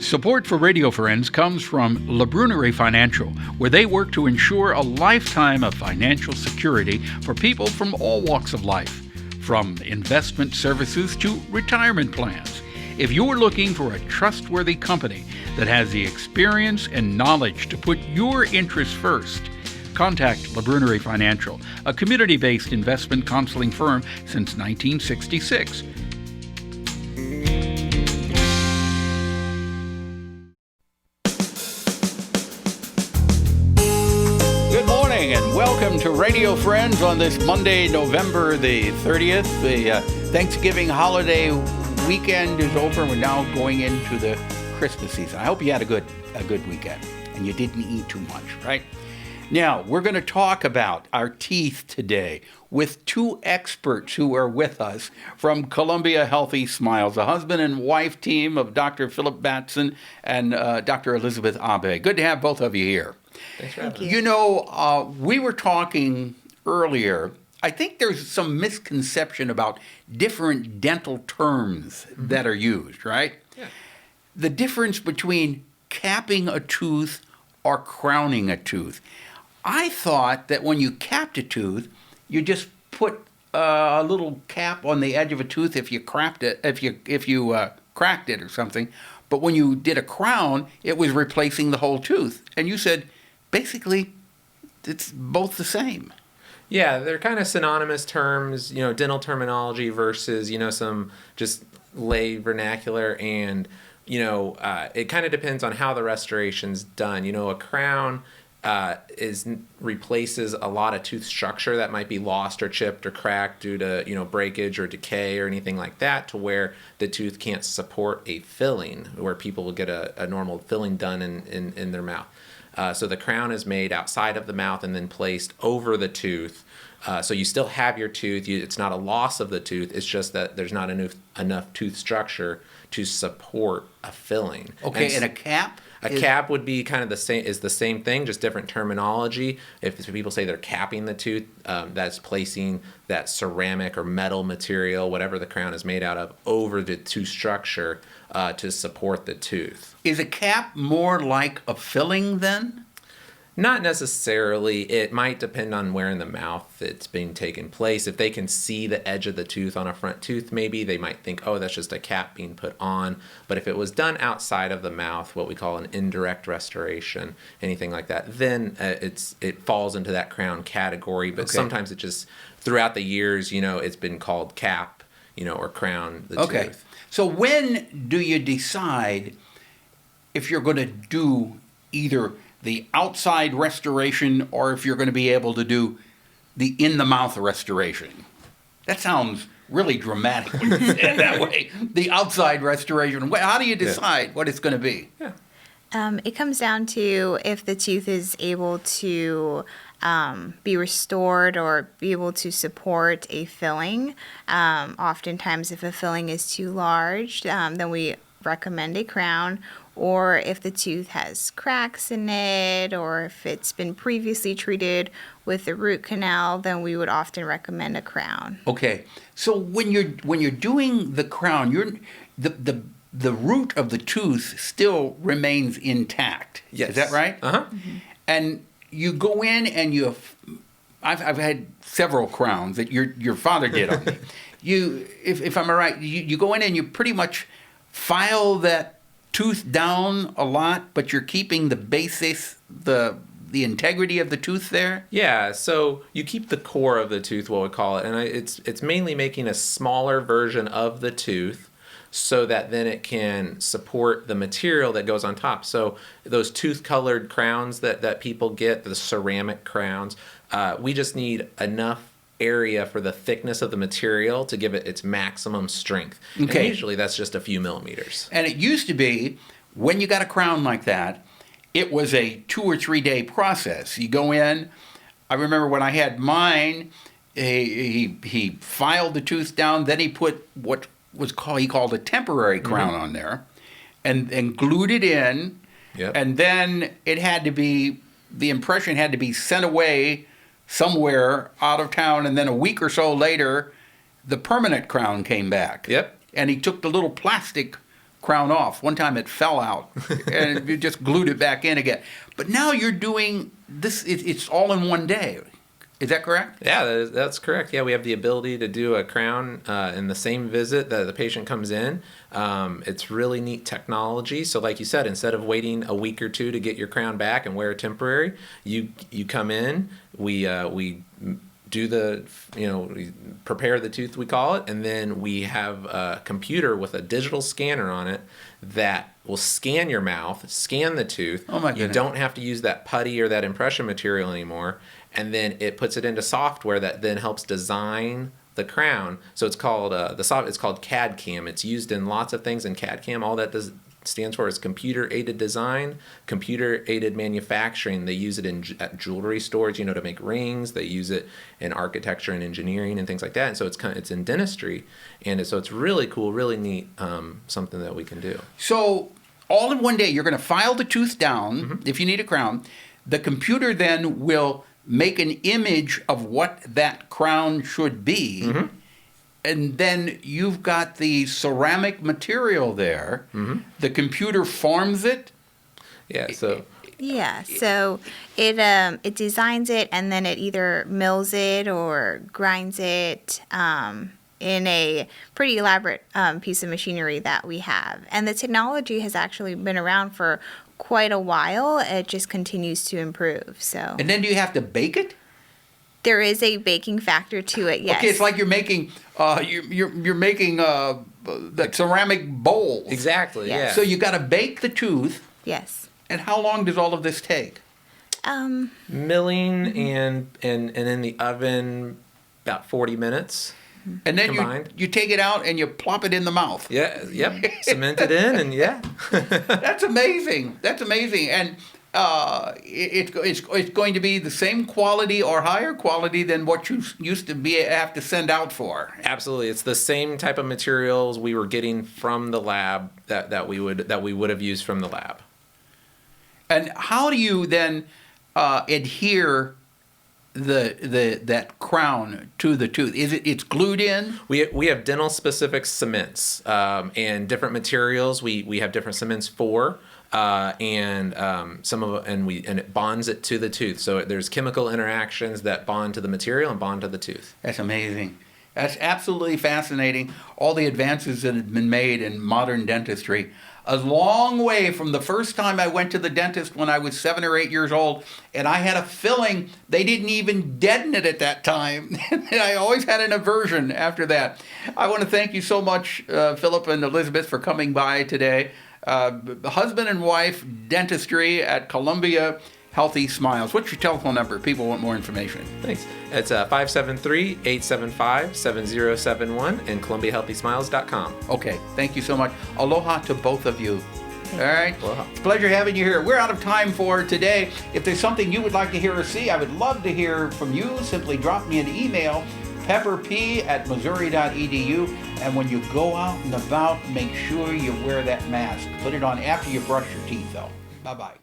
Support for Radio Friends comes from La Brunerie Financial, where they work to ensure a lifetime of financial security for people from all walks of life, from investment services to retirement plans. If you're looking for a trustworthy company that has the experience and knowledge to put your interests first, contact La Brunerie Financial, a community-based investment counseling firm since 1966. And welcome to Radio Friends on this Monday, November the 30th. The Thanksgiving holiday weekend is over. We're now going into the Christmas season. I hope you had a good weekend and you didn't eat too much, right? Now, we're going to talk about our teeth today with two experts who are with us from Columbia Healthy Smiles, a husband and wife team of Dr. Philip Batson and Dr. Elizabeth Abe. Good to have both of you here. Thanks for having us. You know, we were talking earlier, I think there's some misconception about different dental terms that are used, right? Yeah. The difference between capping a tooth or crowning a tooth. I thought that when you capped a tooth, you just put a little cap on the edge of a tooth if you cracked it, if you cracked it or something. But when you did a crown, it was replacing the whole tooth. And you said, basically, it's both the same. Yeah, they're kind of synonymous terms, dental terminology versus, some just lay vernacular. And, it kind of depends on how the restoration's done. A crown replaces a lot of tooth structure that might be lost or chipped or cracked due to, breakage or decay or anything like that, to where the tooth can't support a filling, where people will get a normal filling done in their mouth. So the crown is made outside of the mouth and then placed over the tooth. So you still have your tooth. It's not a loss of the tooth. It's just that there's not enough tooth structure to support a filling. Okay, and a cap? A cap would be kind of the same thing, just different terminology. If people say they're capping the tooth, that's placing that ceramic or metal material, whatever the crown is made out of, over the tooth structure to support the tooth. Is a cap more like a filling then? Not necessarily. It might depend on where in the mouth it's being taken place. If they can see the edge of the tooth on a front tooth, maybe they might think, oh, that's just a cap being put on. But if it was done outside of the mouth, what we call an indirect restoration, anything like that, then it falls into that crown category. But sometimes it just, throughout the years, it's been called cap, or crown the tooth. So when do you decide if you're going to do either the outside restoration or if you're going to be able to do the in-the-mouth restoration? That sounds really dramatic when you say it that way. The outside restoration. How do you decide what it's going to be? Yeah. It comes down to if the tooth is able to be restored or be able to support a filling. Oftentimes, if a filling is too large, then we recommend a crown. Or if the tooth has cracks in it, or if it's been previously treated with a root canal, then we would often recommend a crown. Okay, so when you're doing the crown, the root of the tooth still remains intact. Yes. Is that right? Uh-huh. Mm-hmm. And you go in and I've had several crowns that your father did on me. If I'm right, you go in and you pretty much file that tooth down a lot, but you're keeping the basis, the integrity of the tooth there? Yeah, so you keep the core of the tooth, what we call it, and it's mainly making a smaller version of the tooth so that then it can support the material that goes on top. So those tooth-colored crowns that people get, the ceramic crowns, we just need enough area for the thickness of the material to give it its maximum strength. Okay. And usually that's just a few millimeters. And it used to be, when you got a crown like that, it was a 2 or 3 day process. You go in, I remember when I had mine, he filed the tooth down, then he put what he called a temporary crown on there, and glued it in, and then the impression had to be sent away somewhere out of town, and then a week or so later, the permanent crown came back. Yep. And he took the little plastic crown off. One time it fell out, and you just glued it back in again. But now you're doing this, it's all in one day. Is that correct? Yeah, that's correct. Yeah, we have the ability to do a crown in the same visit that the patient comes in. It's really neat technology. So like you said, instead of waiting a week or two to get your crown back and wear a temporary, you come in, we do the, we prepare the tooth, we call it, and then we have a computer with a digital scanner on it that will scan your mouth, scan the tooth. Oh my goodness. You don't have to use that putty or that impression material anymore. And then it puts it into software that then helps design the crown. So it's called it's called CAD CAM. It's used in lots of things in CAD CAM. All that stands for is computer aided design, computer aided manufacturing. They use it at jewelry stores, to make rings. They use it in architecture and engineering and things like that. And so it's in dentistry, and so it's really cool, really neat, something that we can do. So all in one day, you're going to file the tooth down if you need a crown. The computer then will make an image of what that crown should be, and then you've got the ceramic material there. The computer forms it. Yeah. So it designs it, and then it either mills it or grinds it in a pretty elaborate piece of machinery that we have. And the technology has actually been around for quite a while. It just continues to improve. So. And then do you have to bake it? There is a baking factor to it, yes. Okay, it's like you're making you're making that ceramic bowl. Exactly. Yes. Yeah. So you got to bake the tooth. Yes. And how long does all of this take? Milling and in the oven about 40 minutes. And then combined. you take it out and you plop it in the mouth. Yeah. Yep. Cement it in, and yeah. That's amazing. That's amazing. And it's going to be the same quality or higher quality than what you used to have to send out for. Absolutely, it's the same type of materials we were getting from the lab that we would have used from the lab. And how do you then adhere that crown to the tooth? It's glued in? We have dental specific cements and different materials. We have different cements for. And it bonds it to the tooth. So there's chemical interactions that bond to the material and bond to the tooth. That's amazing. That's absolutely fascinating. All the advances that have been made in modern dentistry. A long way from the first time I went to the dentist when I was 7 or 8 years old, and I had a filling. They didn't even deaden it at that time. And I always had an aversion after that. I want to thank you so much, Philip and Elizabeth, for coming by today. Husband and wife dentistry at Columbia Healthy Smiles. What's your telephone number? People want more information. Thanks. It's 573-875-7071 and ColumbiaHealthySmiles.com. Okay, thank you so much. Aloha to both of you. All right. Aloha. It's a pleasure having you here. We're out of time for today. If there's something you would like to hear or see, I would love to hear from you. Simply drop me an email, pepperp@missouri.edu. And when you go out and about, make sure you wear that mask. Put it on after you brush your teeth, though. Bye-bye.